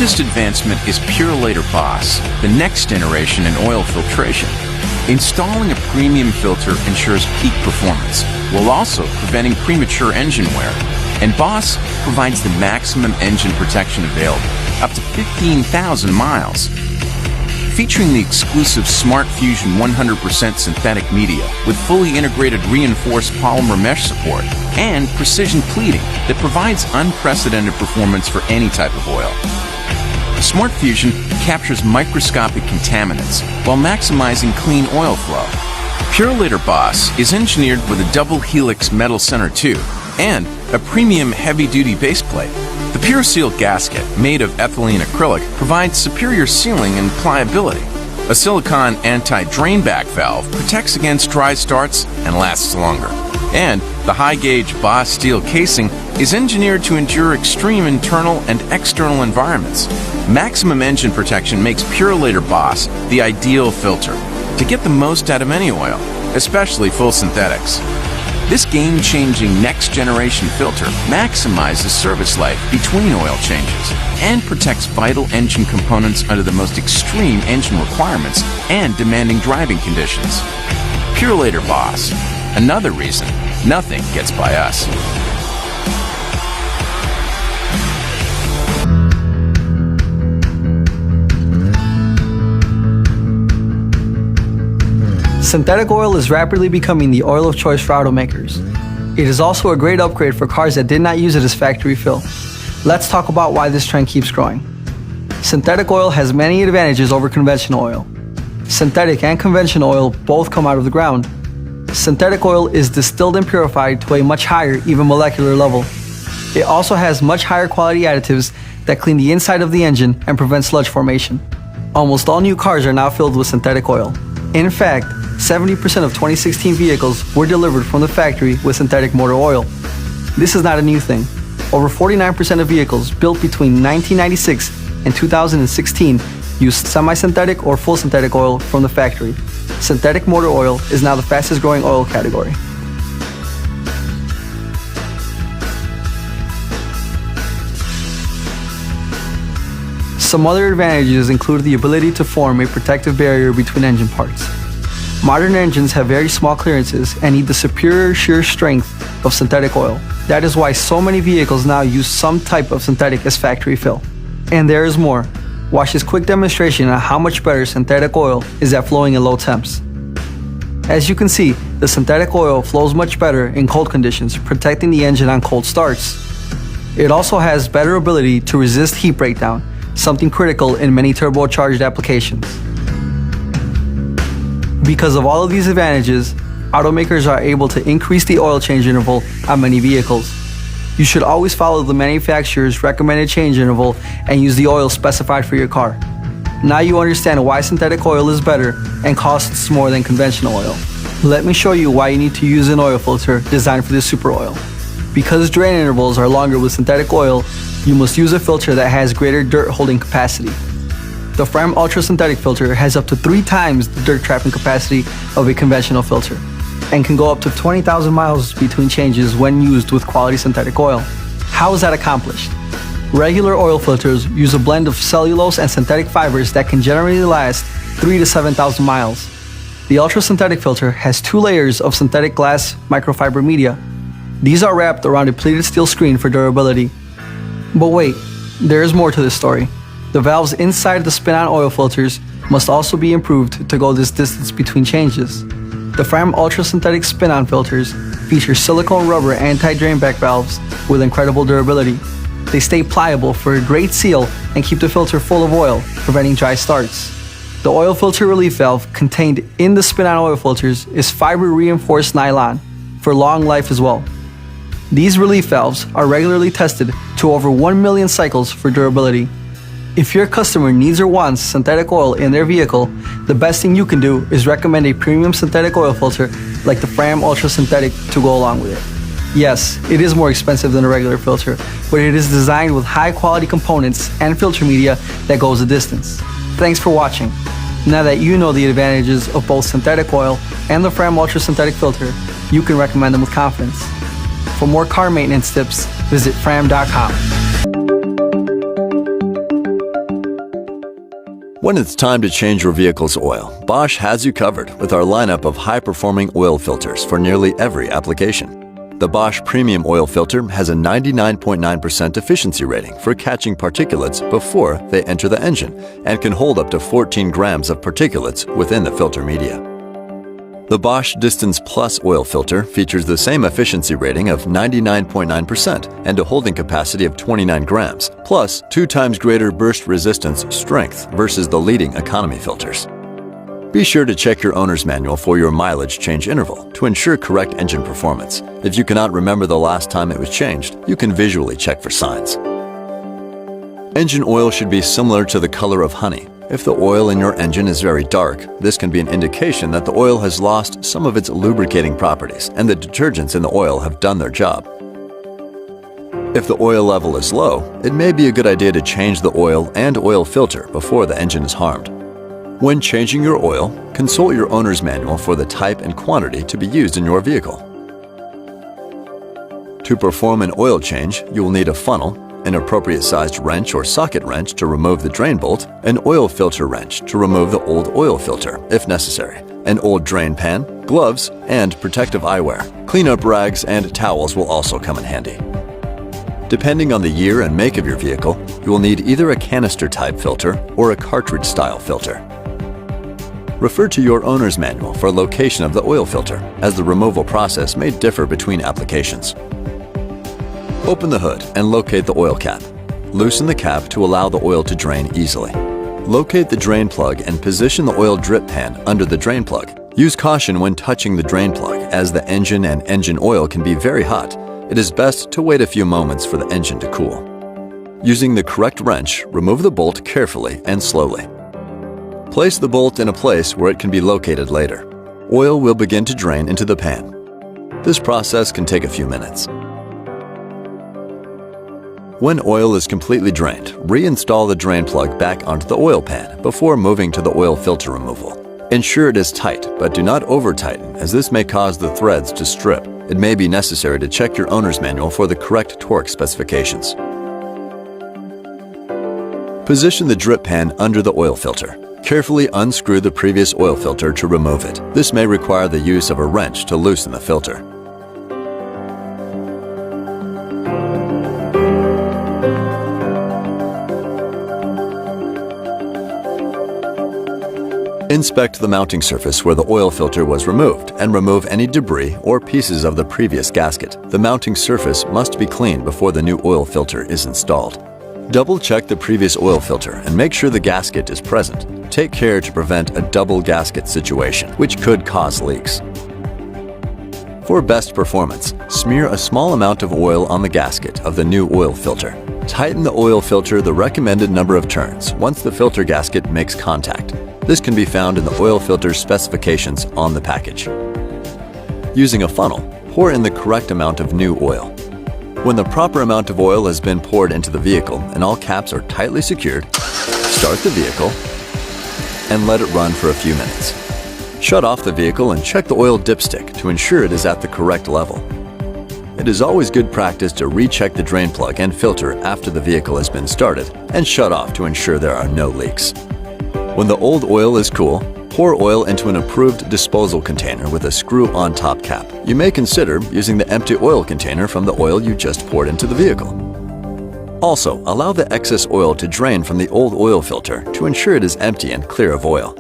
latest advancement is PurolatorBOSS, the next generation in oil filtration. Installing a premium filter ensures peak performance, while also preventing premature engine wear. And BOSS provides the maximum engine protection available, up to 15,000 miles. Featuring the exclusive Smart Fusion 100% synthetic media with fully integrated reinforced polymer mesh support and precision pleating that provides unprecedented performance for any type of oil. Smart Fusion captures microscopic contaminants while maximizing clean oil flow. PurolatorBOSS is engineered with a double helix metal center tube and a premium heavy-duty base plate. The PureSeal gasket, made of ethylene acrylic, provides superior sealing and pliability. A silicone anti-drain back valve protects against dry starts and lasts longer. And the high-gauge BOSS steel casing is engineered to endure extreme internal and external environments. Maximum engine protection makes PurolatorBOSS the ideal filter to get the most out of any oil, especially full synthetics. This game-changing next-generation filter maximizes service life between oil changes and protects vital engine components under the most extreme engine requirements and demanding driving conditions. PurolatorBOSS, another reason nothing gets by us. Synthetic oil is rapidly becoming the oil of choice for automakers. It is also a great upgrade for cars that did not use it as factory fill. Let's talk about why this trend keeps growing. Synthetic oil has many advantages over conventional oil. Synthetic and conventional oil both come out of the ground. Synthetic oil is distilled and purified to a much higher, even molecular level. It also has much higher quality additives that clean the inside of the engine and prevent sludge formation. Almost all new cars are now filled with synthetic oil. In fact, 70% of 2016 vehicles were delivered from the factory with synthetic motor oil. This is not a new thing. Over 49% of vehicles built between 1996 and 2016 used semi-synthetic or full synthetic oil from the factory. Synthetic motor oil is now the fastest growing oil category. Some other advantages include the ability to form a protective barrier between engine parts. Modern engines have very small clearances and need the superior shear strength of synthetic oil. That is why so many vehicles now use some type of synthetic as factory fill. And there is more. Watch this quick demonstration on how much better synthetic oil is at flowing in low temps. As you can see, the synthetic oil flows much better in cold conditions, protecting the engine on cold starts. It also has better ability to resist heat breakdown, something critical in many turbocharged applications. Because of all of these advantages, automakers are able to increase the oil change interval on many vehicles. You should always follow the manufacturer's recommended change interval and use the oil specified for your car. Now you understand why synthetic oil is better and costs more than conventional oil. Let me show you why you need to use an oil filter designed for this super oil. Because drain intervals are longer with synthetic oil, you must use a filter that has greater dirt holding capacity. The Fram Ultra Synthetic filter has up to 3 times the dirt trapping capacity of a conventional filter and can go up to 20,000 miles between changes when used with quality synthetic oil. How is that accomplished? Regular oil filters use a blend of cellulose and synthetic fibers that can generally last 3,000 to 7,000 miles. The Ultra Synthetic filter has 2 layers of synthetic glass microfiber media. These are wrapped around a pleated steel screen for durability. But wait, there is more to this story. The valves inside the spin-on oil filters must also be improved to go this distance between changes. The Fram Ultra Synthetic spin-on filters feature silicone rubber anti-drain back valves with incredible durability. They stay pliable for a great seal and keep the filter full of oil, preventing dry starts. The oil filter relief valve contained in the spin-on oil filters is fiber-reinforced nylon for long life as well. These relief valves are regularly tested to over 1 million cycles for durability. If your customer needs or wants synthetic oil in their vehicle, the best thing you can do is recommend a premium synthetic oil filter like the Fram Ultra Synthetic to go along with it. Yes, it is more expensive than a regular filter, but it is designed with high quality components and filter media that goes the distance. Thanks for watching. Now that you know the advantages of both synthetic oil and the Fram Ultra Synthetic filter, you can recommend them with confidence. For more car maintenance tips, visit fram.com. When it's time to change your vehicle's oil, Bosch has you covered with our lineup of high-performing oil filters for nearly every application. The Bosch Premium Oil Filter has a 99.9% efficiency rating for catching particulates before they enter the engine and can hold up to 14 grams of particulates within the filter media. The Bosch Distance Plus oil filter features the same efficiency rating of 99.9% and a holding capacity of 29 grams, plus 2 times greater burst resistance strength versus the leading economy filters. Be sure to check your owner's manual for your mileage change interval to ensure correct engine performance. If you cannot remember the last time it was changed, you can visually check for signs. Engine oil should be similar to the color of honey. If the oil in your engine is very dark, this can be an indication that the oil has lost some of its lubricating properties and the detergents in the oil have done their job. If the oil level is low, it may be a good idea to change the oil and oil filter before the engine is harmed. When changing your oil, consult your owner's manual for the type and quantity to be used in your vehicle. To perform an oil change, you will need a funnel, an appropriate sized wrench or socket wrench to remove the drain bolt, an oil filter wrench to remove the old oil filter, if necessary, an old drain pan, gloves, and protective eyewear. Cleanup rags and towels will also come in handy. Depending on the year and make of your vehicle, you will need either a canister-type filter or a cartridge-style filter. Refer to your owner's manual for location of the oil filter, as the removal process may differ between applications. Open the hood and locate the oil cap. Loosen the cap to allow the oil to drain easily. Locate the drain plug and position the oil drip pan under the drain plug. Use caution when touching the drain plug, as the engine and engine oil can be very hot. It is best to wait a few moments for the engine to cool. Using the correct wrench, remove the bolt carefully and slowly. Place the bolt in a place where it can be located later. Oil will begin to drain into the pan. This process can take a few minutes. When oil is completely drained, reinstall the drain plug back onto the oil pan before moving to the oil filter removal. Ensure it is tight, but do not over-tighten, as this may cause the threads to strip. It may be necessary to check your owner's manual for the correct torque specifications. Position the drip pan under the oil filter. Carefully unscrew the previous oil filter to remove it. This may require the use of a wrench to loosen the filter. Inspect the mounting surface where the oil filter was removed and remove any debris or pieces of the previous gasket. The mounting surface must be cleaned before the new oil filter is installed. Double-check the previous oil filter and make sure the gasket is present. Take care to prevent a double gasket situation, which could cause leaks. For best performance, smear a small amount of oil on the gasket of the new oil filter. Tighten the oil filter the recommended number of turns once the filter gasket makes contact. This can be found in the oil filter's specifications on the package. Using a funnel, pour in the correct amount of new oil. When the proper amount of oil has been poured into the vehicle and all caps are tightly secured, start the vehicle and let it run for a few minutes. Shut off the vehicle and check the oil dipstick to ensure it is at the correct level. It is always good practice to recheck the drain plug and filter after the vehicle has been started and shut off to ensure there are no leaks. When the old oil is cool, pour oil into an approved disposal container with a screw-on top cap. You may consider using the empty oil container from the oil you just poured into the vehicle. Also, allow the excess oil to drain from the old oil filter to ensure it is empty and clear of oil.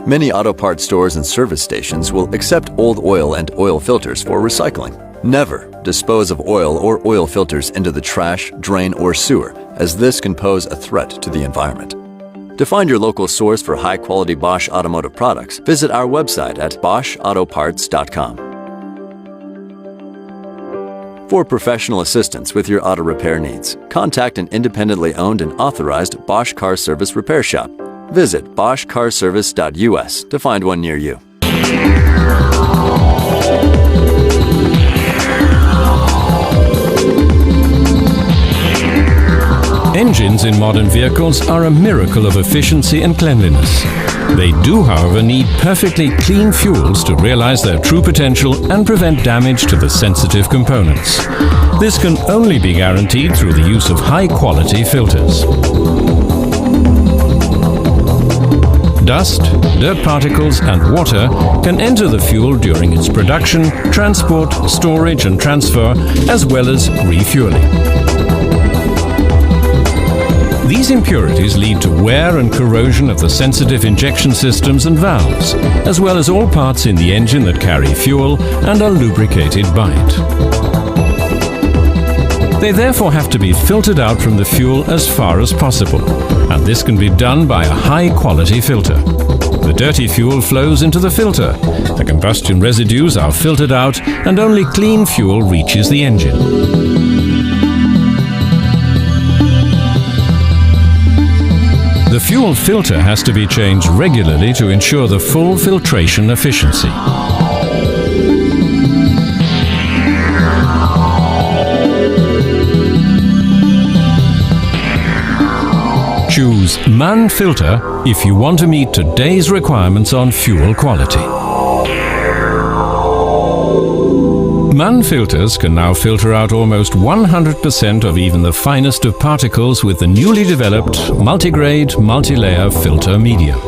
Many auto parts stores and service stations will accept old oil and oil filters for recycling. Never dispose of oil or oil filters into the trash, drain, or sewer, as this can pose a threat to the environment. To find your local source for high-quality Bosch automotive products, visit our website at boschautoparts.com. For professional assistance with your auto repair needs, contact an independently owned and authorized Bosch Car Service repair shop. Visit boschcarservice.us to find one near you. Engines in modern vehicles are a miracle of efficiency and cleanliness. They do, however, need perfectly clean fuels to realize their true potential and prevent damage to the sensitive components. This can only be guaranteed through the use of high-quality filters. Dust, dirt particles and water can enter the fuel during its production, transport, storage and transfer, as well as refueling. These impurities lead to wear and corrosion of the sensitive injection systems and valves, as well as all parts in the engine that carry fuel and are lubricated by it. They therefore have to be filtered out from the fuel as far as possible, and this can be done by a high-quality filter. The dirty fuel flows into the filter, the combustion residues are filtered out, and only clean fuel reaches the engine. The fuel filter has to be changed regularly to ensure the full filtration efficiency. Choose Mann-Filter if you want to meet today's requirements on fuel quality. Mann filters can now filter out almost 100% of even the finest of particles with the newly developed multi-grade, multi-layer filter medium.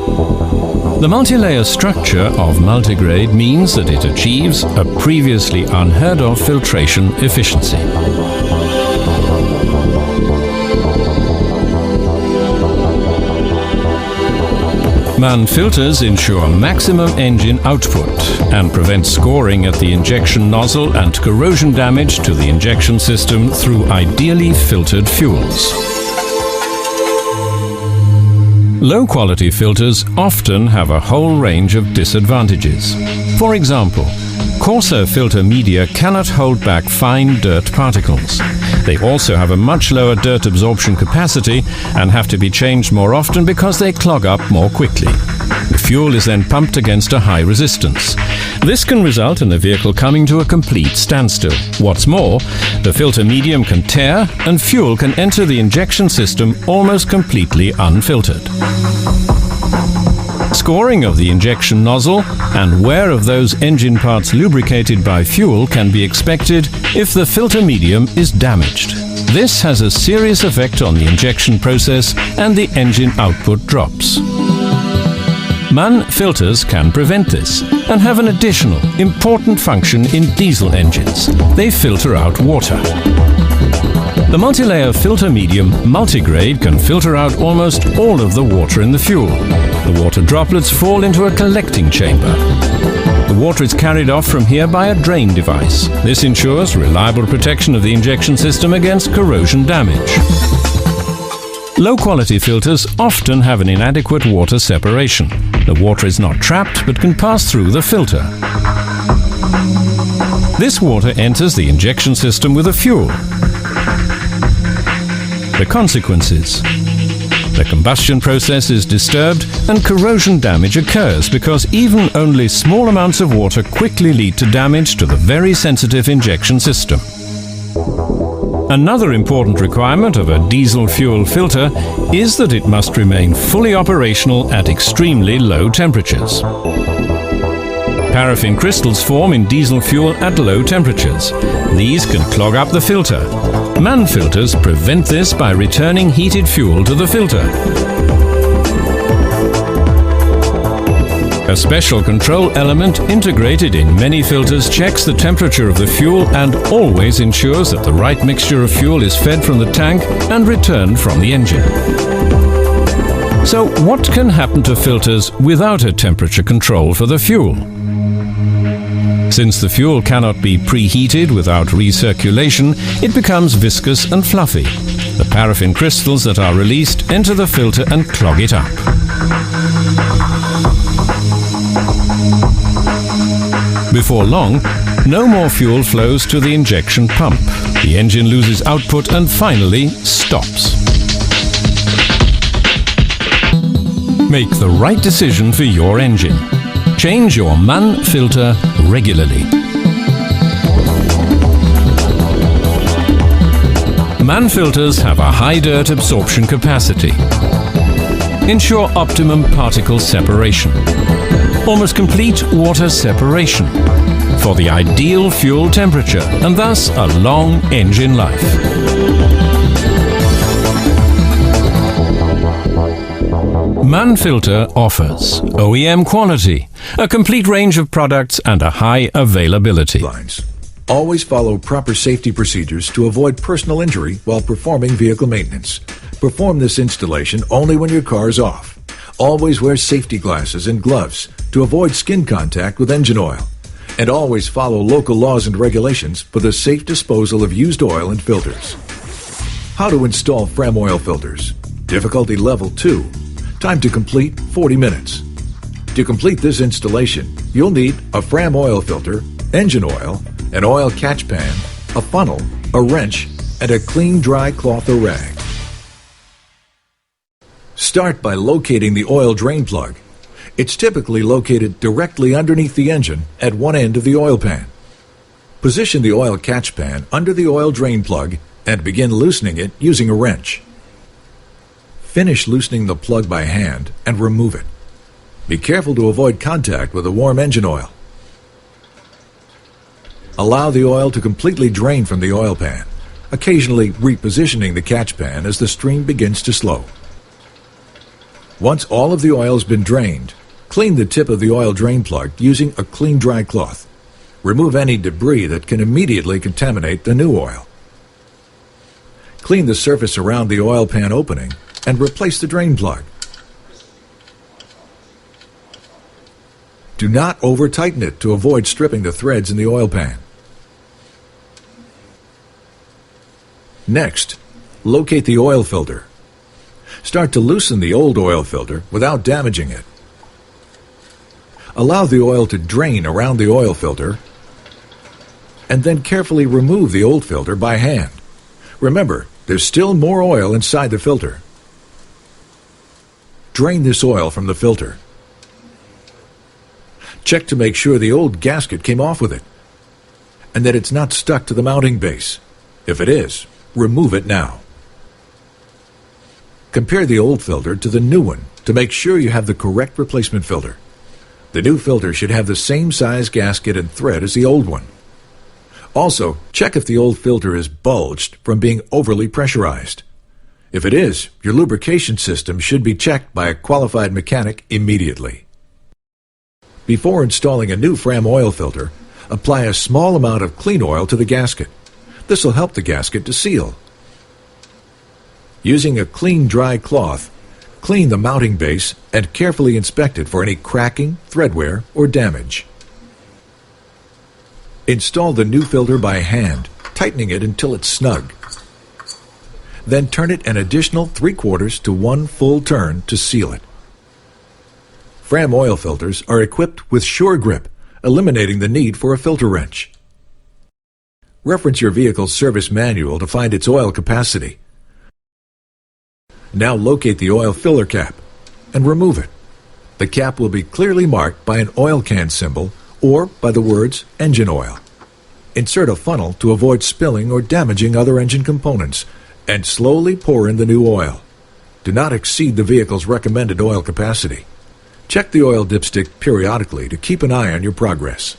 The multi-layer structure of multigrade means that it achieves a previously unheard of filtration efficiency. Mann filters ensure maximum engine output and prevent scoring at the injection nozzle and corrosion damage to the injection system through ideally filtered fuels. Low-quality filters often have a whole range of disadvantages. For example, coarser filter media cannot hold back fine dirt particles. They also have a much lower dirt absorption capacity and have to be changed more often because they clog up more quickly. The fuel is then pumped against a high resistance. This can result in the vehicle coming to a complete standstill. What's more, the filter medium can tear and fuel can enter the injection system almost completely unfiltered. Scoring of the injection nozzle and wear of those engine parts lubricated by fuel can be expected if the filter medium is damaged. This has a serious effect on the injection process and the engine output drops. Mann filters can prevent this and have an additional important function in diesel engines. They filter out water. The multi-layer filter medium multigrade can filter out almost all of the water in the fuel. The water droplets fall into a collecting chamber. The water is carried off from here by a drain device. This ensures reliable protection of the injection system against corrosion damage. Low-quality filters often have an inadequate water separation. The water is not trapped but can pass through the filter. This water enters the injection system with the fuel. The consequences: the combustion process is disturbed and corrosion damage occurs because even only small amounts of water quickly lead to damage to the very sensitive injection system. Another important requirement of a diesel fuel filter is that it must remain fully operational at extremely low temperatures. Paraffin crystals form in diesel fuel at low temperatures. These can clog up the filter. Mann filters prevent this by returning heated fuel to the filter. A special control element integrated in many filters checks the temperature of the fuel and always ensures that the right mixture of fuel is fed from the tank and returned from the engine. So what can happen to filters without a temperature control for the fuel? Since the fuel cannot be preheated without recirculation, it becomes viscous and fluffy. The paraffin crystals that are released enter the filter and clog it up. Before long, no more fuel flows to the injection pump. The engine loses output and finally stops. Make the right decision for your engine. Change your Mann filter regularly. Mann filters have a high dirt absorption capacity. Ensure optimum particle separation. Almost complete water separation for the ideal fuel temperature and thus a long engine life. Mann-Filter offers OEM quality, a complete range of products and a high availability. Lines. Always follow proper safety procedures to avoid personal injury while performing vehicle maintenance. Perform this installation only when your car is off. Always wear safety glasses and gloves to avoid skin contact with engine oil. And always follow local laws and regulations for the safe disposal of used oil and filters. How to install Fram oil filters. Difficulty level 2. Time to complete 40 minutes. To complete this installation, you'll need a Fram oil filter, engine oil, an oil catch pan, a funnel, a wrench, and a clean dry cloth or rag. Start by locating the oil drain plug. It's typically located directly underneath the engine at one end of the oil pan. Position the oil catch pan under the oil drain plug and begin loosening it using a wrench. Finish loosening the plug by hand and remove it. Be careful to avoid contact with the warm engine oil. Allow the oil to completely drain from the oil pan, occasionally repositioning the catch pan as the stream begins to slow. Once all of the oil has been drained, clean the tip of the oil drain plug using a clean dry cloth. Remove any debris that can immediately contaminate the new oil. Clean the surface around the oil pan opening and replace the drain plug. Do not over-tighten it to avoid stripping the threads in the oil pan. Next, locate the oil filter. Start to loosen the old oil filter without damaging it. Allow the oil to drain around the oil filter and then carefully remove the old filter by hand. Remember, there's still more oil inside the filter. Drain this oil from the filter. Check to make sure the old gasket came off with it and that it's not stuck to the mounting base. If it is, remove it now. Compare the old filter to the new one to make sure you have the correct replacement filter. The new filter should have the same size gasket and thread as the old one. Also, check if the old filter is bulged from being overly pressurized. If it is, your lubrication system should be checked by a qualified mechanic immediately. Before installing a new Fram oil filter, apply a small amount of clean oil to the gasket. This will help the gasket to seal. Using a clean dry cloth, clean the mounting base and carefully inspect it for any cracking, thread wear, or damage. Install the new filter by hand, tightening it until it's snug. Then turn it an additional 3/4 to 1 full turn to seal it. Fram oil filters are equipped with Sure Grip, eliminating the need for a filter wrench. Reference your vehicle's service manual to find its oil capacity. Now locate the oil filler cap and remove it. The cap will be clearly marked by an oil can symbol or by the words engine oil. Insert a funnel to avoid spilling or damaging other engine components and slowly pour in the new oil. Do not exceed the vehicle's recommended oil capacity. Check the oil dipstick periodically to keep an eye on your progress.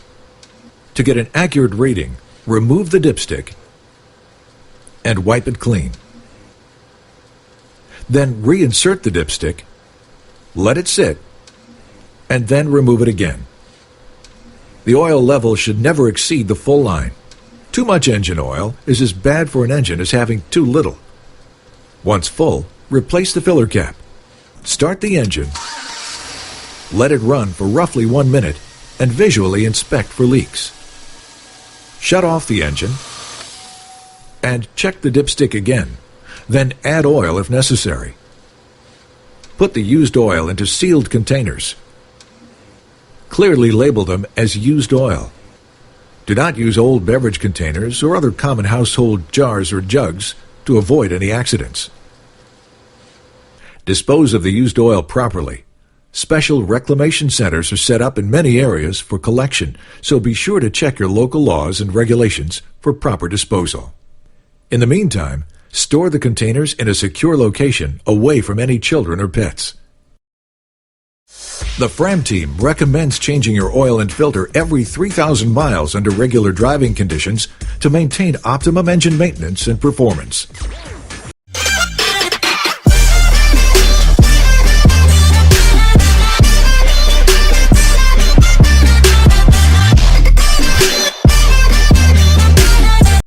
To get an accurate reading, remove the dipstick and wipe it clean. Then reinsert the dipstick, let it sit, and then remove it again. The oil level should never exceed the full line. Too much engine oil is as bad for an engine as having too little. Once full, replace the filler cap. Start the engine, let it run for roughly 1 minute, and visually inspect for leaks. Shut off the engine and check the dipstick again. Then add oil if necessary. Put the used oil into sealed containers. Clearly label them as used oil. Do not use old beverage containers or other common household jars or jugs to avoid any accidents. Dispose of the used oil properly. Special reclamation centers are set up in many areas for collection, so be sure to check your local laws and regulations for proper disposal. In the meantime, store the containers in a secure location away from any children or pets. The Fram team recommends changing your oil and filter every 3,000 miles under regular driving conditions to maintain optimum engine maintenance and performance.